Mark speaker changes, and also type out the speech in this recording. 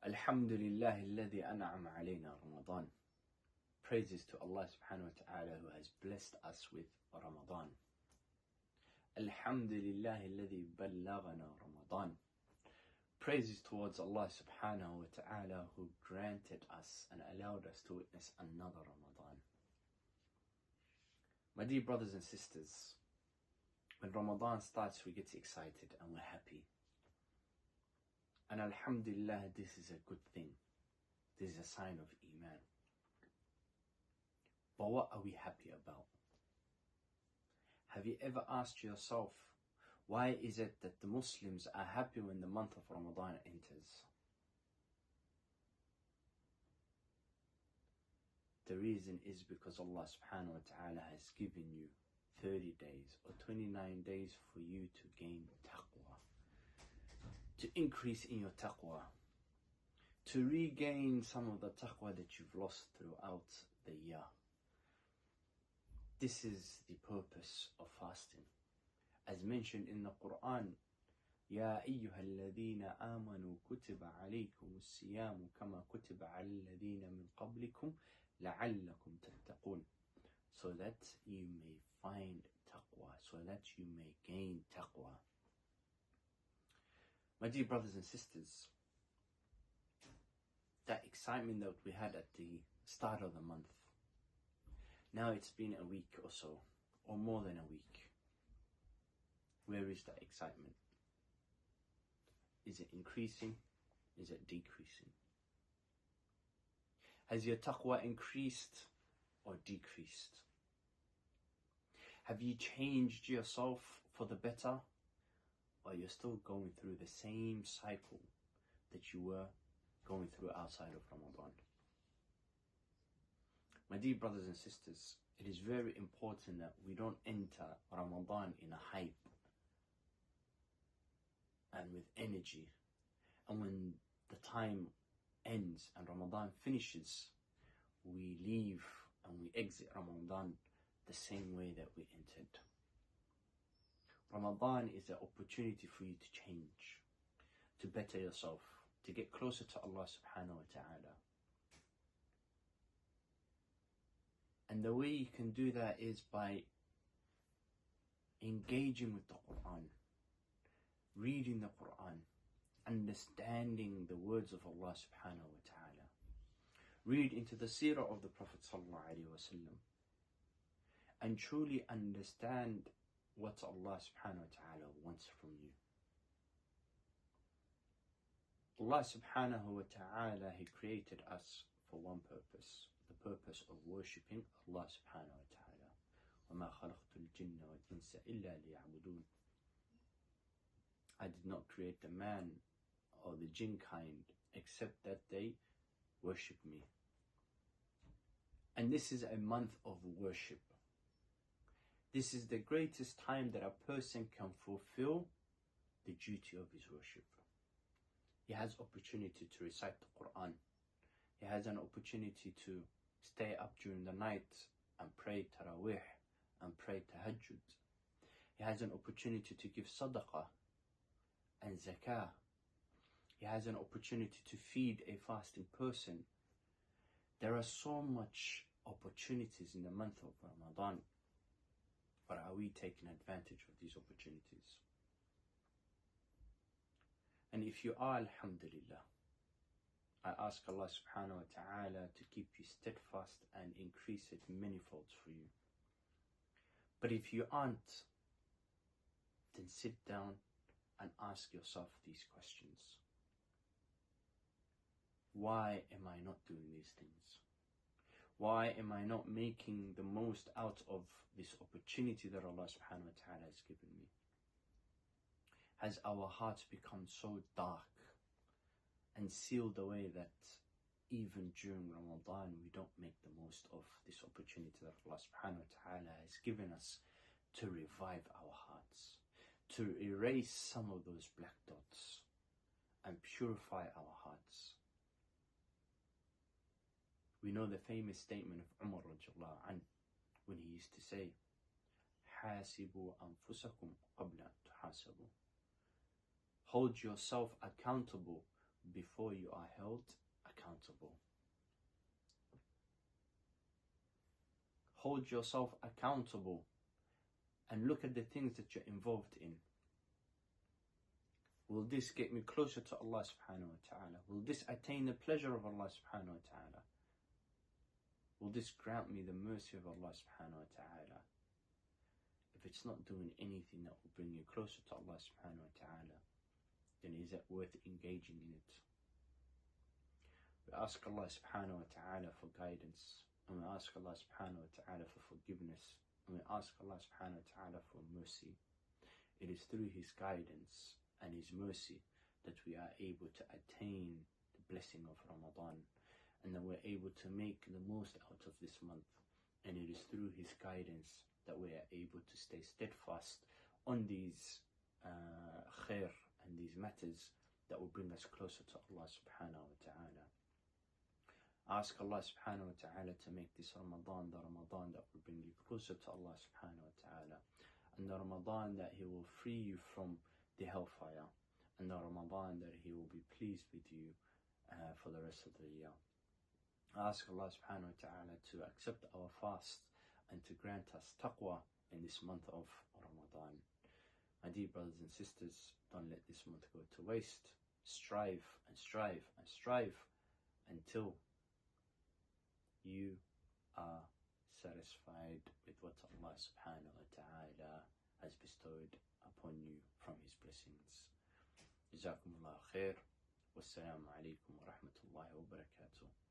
Speaker 1: Alhamdulillah alladhi an'ama alayna Ramadan. Praises to Allah subhanahu wa ta'ala who has blessed us with Ramadan. Alhamdulillah alladhi ballaghana Ramadan. Praises towards Allah subhanahu wa ta'ala who granted us and allowed us to witness another Ramadan. My dear brothers and sisters, when Ramadan starts we get excited and we're happy. And alhamdulillah, this is a good thing. This is a sign of Iman. But what are we happy about? Have you ever asked yourself, why is it that the Muslims are happy when the month of Ramadan enters? The reason is because Allah subhanahu wa ta'ala has given you 30 days or 29 days for you to gain taqwa, to increase in your taqwa, to regain some of the taqwa that you've lost throughout the year. This is the purpose of fasting. As mentioned in the Quran, يا أيها الذين آمنوا كتب عليكم الصيام كما كتب على الذين من قبلكم لعلكم تتقون. So that you may find taqwa, so that you may gain taqwa. My dear brothers and sisters, that excitement that we had at the start of the month, now it's been a week or so, or more than a week. Where is that excitement? Is it increasing? Is it decreasing? Has your taqwa increased or decreased? Have you changed yourself for the better? Or you're still going through the same cycle that you were going through outside of Ramadan? My dear brothers and sisters, it is very important that we don't enter Ramadan in a hype and with energy, and when the time ends and Ramadan finishes, we leave and we exit Ramadan the same way that we entered. Ramadan is an opportunity for you to change, to better yourself, to get closer to Allah subhanahu wa ta'ala. And the way you can do that is by engaging with the Quran, reading the Quran, understanding the words of Allah subhanahu wa ta'ala. Read into the seerah of the Prophet sallallahu alaihi wasallam and truly understand what Allah subhanahu wa ta'ala wants from you. Allah subhanahu wa ta'ala, He created us for one purpose, the purpose of worshipping Allah subhanahu wa ta'ala. وَمَا خَلَقْتُ الْجِنَّ وَالْإِنسَ إِلَّا لِيَعْبُدُونَ. I did not create the man or the jinn kind except that they worship me. And this is a month of worship. This is the greatest time that a person can fulfill the duty of his worship. He has opportunity to recite the Quran. He has an opportunity to stay up during the night and pray Taraweeh and pray Tahajjud. He has an opportunity to give Sadaqah and Zakah. He has an opportunity to feed a fasting person. There are so much opportunities in the month of Ramadan. But are we taking advantage of these opportunities? And if you are, alhamdulillah, I ask Allah subhanahu wa ta'ala to keep you steadfast and increase it manyfolds for you. But if you aren't, then sit down and ask yourself these questions. Why am I not doing these things? Why am I not making the most out of this opportunity that Allah subhanahu wa ta'ala has given me? Has our hearts become so dark and sealed away that even during Ramadan we don't make the most of this opportunity that Allah subhanahu wa ta'ala has given us to revive our hearts, to erase some of those black dots and purify our hearts? We know the famous statement of Umar radiallahu anhu when he used to say, حَاسِبُوا أَنفُسَكُمْ قَبْلَ أَن تُحَاسَبُوا. Hold yourself accountable before you are held accountable. Hold yourself accountable and look at the things that you're involved in. Will this get me closer to Allah subhanahu wa ta'ala? Will this attain the pleasure of Allah subhanahu wa ta'ala? Will this grant me the mercy of Allah subhanahu wa ta'ala? If it's not doing anything that will bring you closer to Allah subhanahu wa ta'ala, then is it worth engaging in it? We ask Allah subhanahu wa ta'ala for guidance, and we ask Allah subhanahu wa ta'ala for forgiveness, and we ask Allah subhanahu wa ta'ala for mercy. It is through His guidance and His mercy that we are able to attain the blessing of Ramadan, and that we're able to make the most out of this month. And it is through His guidance that we are able to stay steadfast on these khair and these matters that will bring us closer to Allah subhanahu wa ta'ala. Ask Allah subhanahu wa ta'ala to make this Ramadan the Ramadan that will bring you closer to Allah subhanahu wa ta'ala, and the Ramadan that He will free you from the hellfire, and the Ramadan that He will be pleased with you for the rest of the year. Ask Allah subhanahu wa ta'ala to accept our fast and to grant us taqwa in this month of Ramadan. My dear brothers and sisters, don't let this month go to waste. Strive and strive and strive until you are satisfied with what Allah subhanahu wa ta'ala has bestowed upon you from His blessings. Jazakumullah khair. Wassalamu alaikum wa rahmatullahi wa barakatuh.